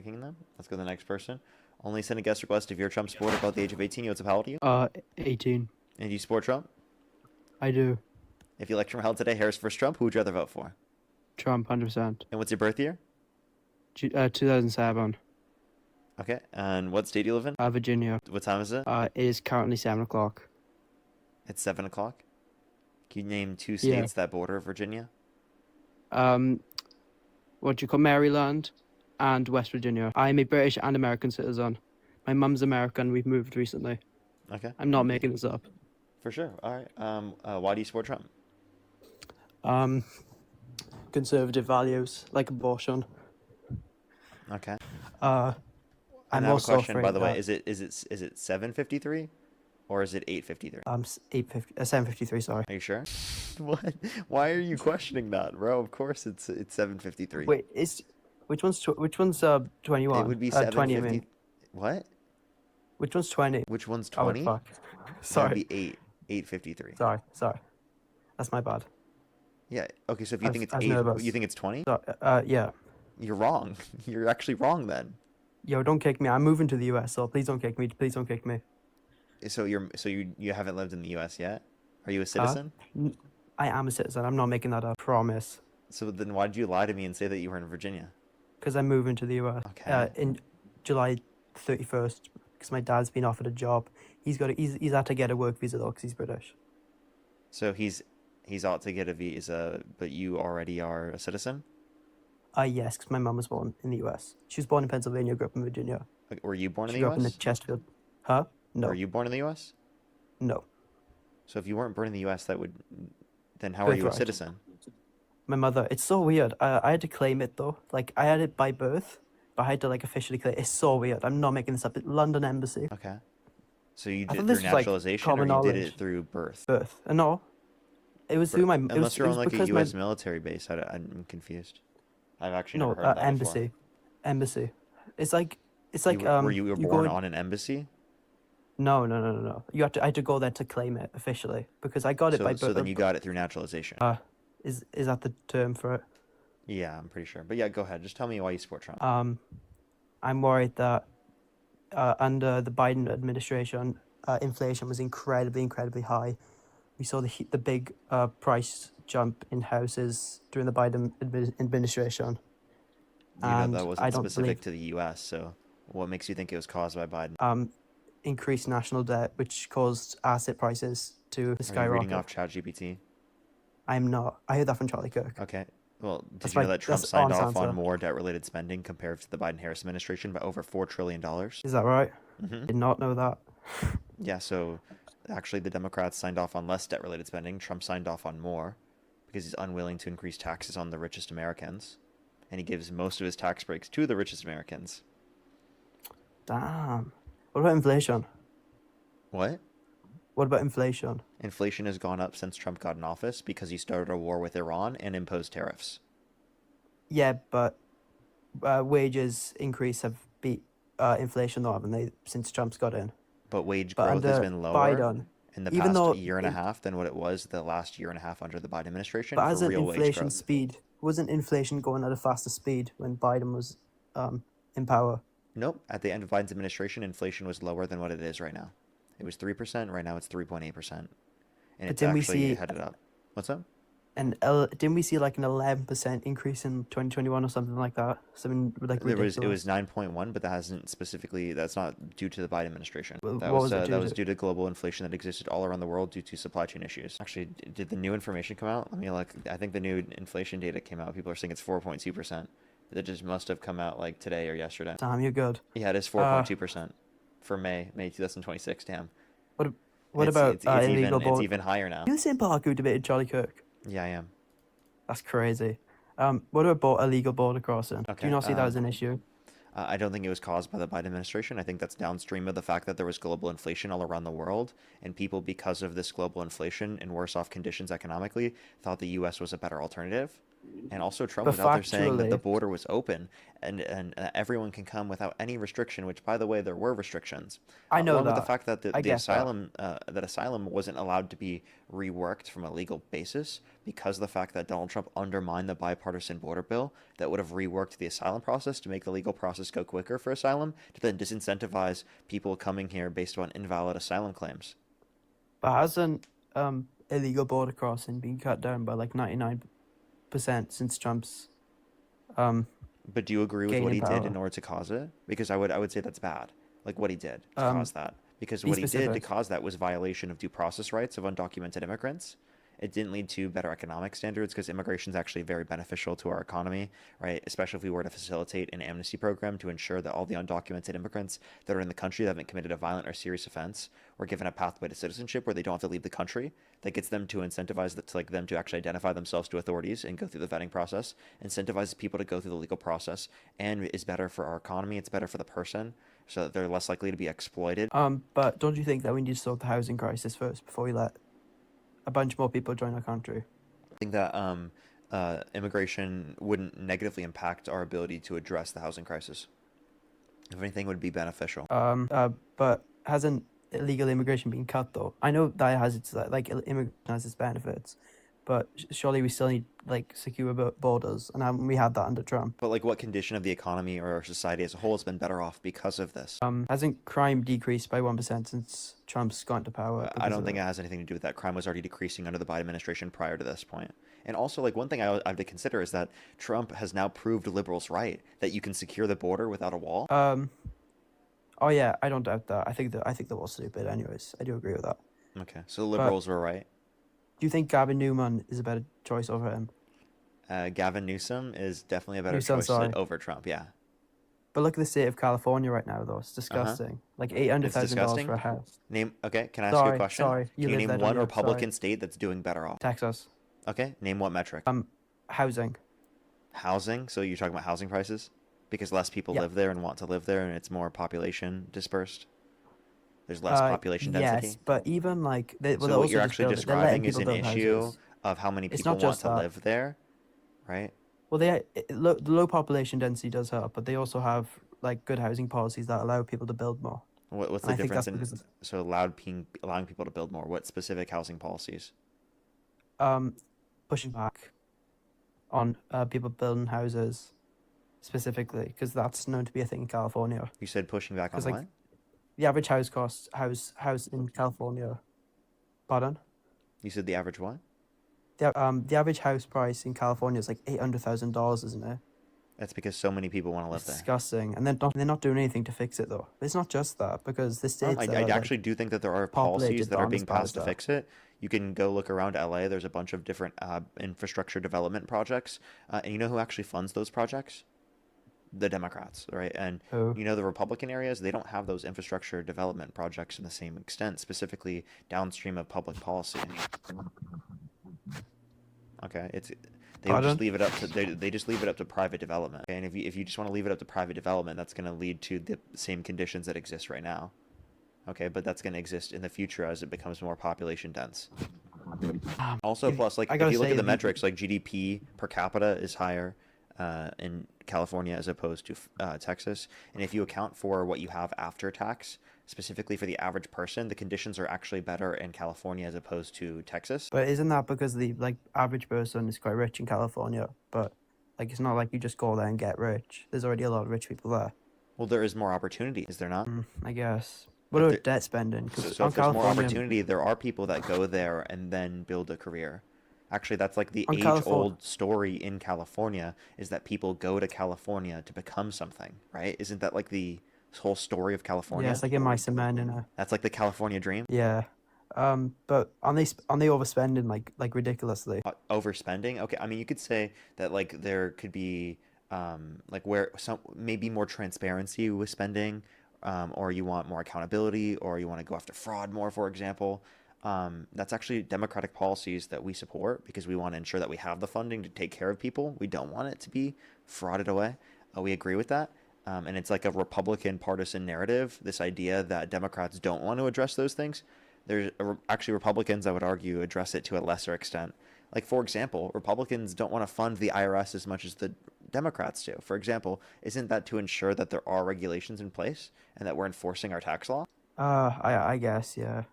kicking them. Let's go to the next person. Only send a guest request if you're a Trump supporter about the age of 18. What's up, how old are you? 18. And do you support Trump? I do. If the election were held today, Harris versus Trump, who would you rather vote for? Trump, 100%. And what's your birth year? 2007. Okay. And what state do you live in? Virginia. What time is it? It is currently 7 o'clock. It's 7 o'clock. Can you name two Yeah. states that border Virginia? What do you call Maryland and West Virginia. I'm a British and American citizen. My mum's American. We've moved recently. Okay. I'm not making this up. For sure. All right. Why do you support Trump? Conservative values like abortion. Okay. I'm And I have a also question, by afraid the way. that- Is it 7:53 or is it 8:53? 7:53. Sorry. Are you sure? What? Why are you questioning that, bro? Of course it's 7:53. Wait, which one's 21? It would be 20. I 7:50. mean, What? which one's 20? Which one's Oh 20? fuck. That'd Sorry. be 8:53. Sorry. That's my bad. Yeah. Okay, so if you think it's 8, nervous. you think it's 20? Yeah. You're wrong. You're actually wrong then. Yo, don't kick me. I'm moving to the US, so please don't kick me. Please don't kick me. So you haven't lived in the US yet? Are you a citizen? I am a citizen. I'm not making that a promise. So then why did you lie to me and say that you were in Virginia? Because I'm moving to the US. Okay. In July 31st, because my dad's been offered a job. He's had to get a work visa though, because he's British. So he's ought to get a visa, but you already are a citizen? Yes, because my mum was born in the US. She was born in Pennsylvania, grew up in Virginia. Like, were you born in She the grew up in the US? Chesterfield. Huh? No. Were you born in the US? No. So if you weren't born in the US, then how are you a Birthright. citizen? My mother. It's so weird. I had to claim it though. Like I had it by birth, but I had to like officially claim it. It's so weird. I'm not making this up. London Embassy. Okay. So you I did thought it this through was, like, naturalization, or common you did knowledge. it through birth? Birth. No. It was through my. It Unless was, you're it on was like a because U.S. my military base, I'm confused. I've actually no never heard of that embassy. before. Embassy. It's like Were you you go born in- on an embassy? No. I had to go there to claim it officially because I got it by birth. So then you got it through naturalization. Is that the term for it? Yeah, I'm pretty sure. But yeah, go ahead. Just tell me why you support Trump. I'm worried that under the Biden administration, inflation was incredibly high. We saw the big price jump in houses during the Biden administration. You know and that I wasn't don't specific believe- to the U.S., so what makes you think it was caused by Biden? Increased national debt, which caused asset prices to Are you skyrocket. reading off ChatGPT? I'm not. I heard that from Charlie Kirk. Okay. Well, did That's you know my- that Trump that's signed honest off on answer. more debt-related spending compared to the Biden-Harris administration by over $4 trillion? Is that right? Mm-hmm. Did not know that. Yeah, so actually the Democrats signed off on less debt-related spending. Trump signed off on more because he's unwilling to increase taxes on the richest Americans. And he gives most of his tax breaks to the richest Americans. Damn. What about inflation? What? What about inflation? Inflation has gone up since Trump got in office because he started a war with Iran and imposed tariffs. Yeah, but wages increase have beat inflation though, haven't they, since Trump's got in? But wage But growth has under been lower Biden, in the even past though year and a half than what it was the last year and a half under the Biden administration but for as an real wage inflation growth. speed, wasn't inflation going at a faster speed when Biden was in power? Nope. At the end of Biden's administration, inflation was lower than what it is right now. It was 3%. Right now, it's 3.8%. And But it's didn't we actually see- headed up. What's up? And didn't we see like an 11% increase in 2021 or something like that? Something like ridiculous. It was 9.1, but that's not due to the Biden administration. Well, That what was was it due that was to? due to global inflation that existed all around the world due to supply chain issues. Actually, did the new information come out? Let me look. I think the new inflation data came out. People are saying it's 4.2%. That just must have come out like today or yesterday. Damn, you're good. Yeah, it is 4.2% for May 2026. Damn. What about it's illegal it's border? even higher now. You the same park who debated Charlie Kirk? Yeah, I am. That's crazy. What about illegal border crossing? Do Okay, you not see that as an issue? I don't think it was caused by the Biden administration. I think that's downstream of the fact that there was global inflation all around the world, and people, because of this global inflation and worse off conditions economically, thought the U.S. was a better alternative. And also, Trump But was out there saying that the factually, border was open and everyone can come without any restriction. Which, by the way, there were restrictions, I know along with the that. fact that I get that. that asylum wasn't allowed to be reworked from a legal basis because of the fact that Donald Trump undermined the bipartisan border bill that would have reworked the asylum process to make the legal process go quicker for asylum to then disincentivize people coming here based on invalid asylum claims. But hasn't illegal border crossing been cut down by like 99% since Trump's um But do you agree with what gaining he did in power? order to cause it? Because I would say that's bad. Like what he did to Um, cause that. Because be what he did to specific. cause that was violation of due process rights of undocumented immigrants. It didn't lead to better economic standards because immigration is actually very beneficial to our economy, right? Especially if we were to facilitate an amnesty program to ensure that all the undocumented immigrants that are in the country that haven't committed a violent or serious offense were given a pathway to citizenship where they don't have to leave the country. That gets them to incentivize that to like them to actually identify themselves to authorities and go through the vetting process, incentivizes people to go through the legal process, and is better for our economy. It's better for the person, so that they're less likely to be exploited. But don't you think that we need to solve the housing crisis first before we let a bunch more people join our country? I think that immigration wouldn't negatively impact our ability to address the housing crisis. If anything, it would be beneficial. But hasn't illegal immigration been cut though? I know that has its immigration has its benefits, but surely we still need like secure borders, and haven't we had that under Trump? But like, what condition of the economy or our society as a whole has been better off because of this? Hasn't crime decreased by 1% since Trump's got into power I because don't of think it? it has anything to do with that. Crime was already decreasing under the Biden administration prior to this point. And also, like one thing I have to consider is that Trump has now proved liberals right that you can secure the border without a wall. Oh yeah, I don't doubt that. I think that was stupid. Anyways, I do agree with that. Okay, so the But liberals were right. do you think Gavin Newman is a better choice over him? Gavin Newsom is definitely a better Newsom, choice sorry. over Trump. Yeah. But look at the state of California right now, though. It's Uh-huh. disgusting. Like $800,000 It's for disgusting. a house. Name, okay, can I ask you a Sorry, question? sorry. You Can you live name there, don't one you? Sorry. Republican state that's doing better off? Texas. Okay, name what metric? Housing. Housing. So you're talking about housing prices? Because less people Yeah. live there and want to live there and it's more population dispersed. There's less population Yes, density. but even like well, they So what also you're just actually build it. They're letting describing is people an build issue houses. of how many It's people not want just to that. live there, right? Well, the low population density does help, but they also have like good housing policies that allow people to build more. What's And the I think difference that's in because of so allowing people to build more? What specific housing policies? um pushing back on people building houses specifically because that's known to be a thing in California. You said pushing back Because on like what? the average house in California. Pardon? You said the average what? The average house price in California is like $800,000, isn't it? That's because so many people want to live It's there. disgusting, and they're not doing anything to fix it though. It's not just that because the I, states that I are actually like do think that there are policies populated that are aren't being as bad as passed to that. fix it. You can go look around LA. There's a bunch of different infrastructure development projects. And you know who actually funds those projects? The Democrats, right? And Who? you know the Republican areas, they don't have those infrastructure development projects in the same extent, specifically downstream of public policy. Okay, it's they would just Pardon? leave it up to they just leave it up to private development. Okay? And if you just want to leave it up to private development, that's going to lead to the same conditions that exist right now. Okay, but that's going to exist in the future as it becomes more population dense. Also, plus, like I if gotta you look say at the metrics, like GDP per capita is higher in California as opposed to Texas, and if you account for what you have after tax, specifically for the average person, the conditions are actually better in California as opposed to Texas. But isn't that because the like average person is quite rich in California? But like it's not like you just go there and get rich. There's already a lot of rich people there. Well, there is more opportunity, is there not? I guess. What If about there, debt spending? so, Because so on if there's more California, opportunity, there are people that go there and then build a career. Actually, that's like the on California, age-old story in California is that people go to California to become something, right? Isn't that like the whole story of yeah, California? it's like in my cement in a That's like the California dream. yeah. But on they overspending like ridiculously? Overspending. Okay, I mean, you could say that like there could be like where some maybe more transparency with spending, or you want more accountability, or you want to go after fraud more, for example. That's actually democratic policies that we support because we want to ensure that we have the funding to take care of people. We don't want it to be frauded away. We agree with that. And it's like a Republican partisan narrative, this idea that Democrats don't want to address those things. There's actually Republicans, I would argue, address it to a lesser extent. Like, for example, Republicans don't want to fund the IRS as much as the Democrats do. For example, isn't that to ensure that there are regulations in place and that we're enforcing our tax law? I guess, yeah.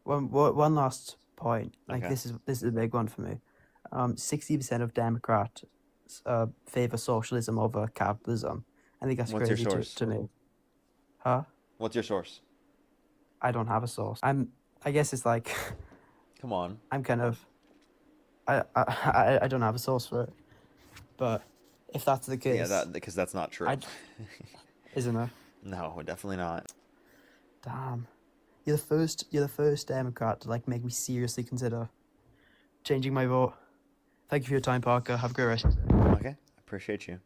One last point. Like Okay. this is a big one for me. 60% of Democrats favor socialism over capitalism. I think that's What's your crazy source? to me. Huh? What's your source? I don't have a source. I guess it's like Come on. I'm kind of I don't have a source for it. But if that's the Yeah, case, that because that's not true. I isn't it? No, definitely not. Damn. You're the first Democrat to like make me seriously consider changing my vote. Thank you for your time, Parker. Have a great rest. Okay, appreciate you.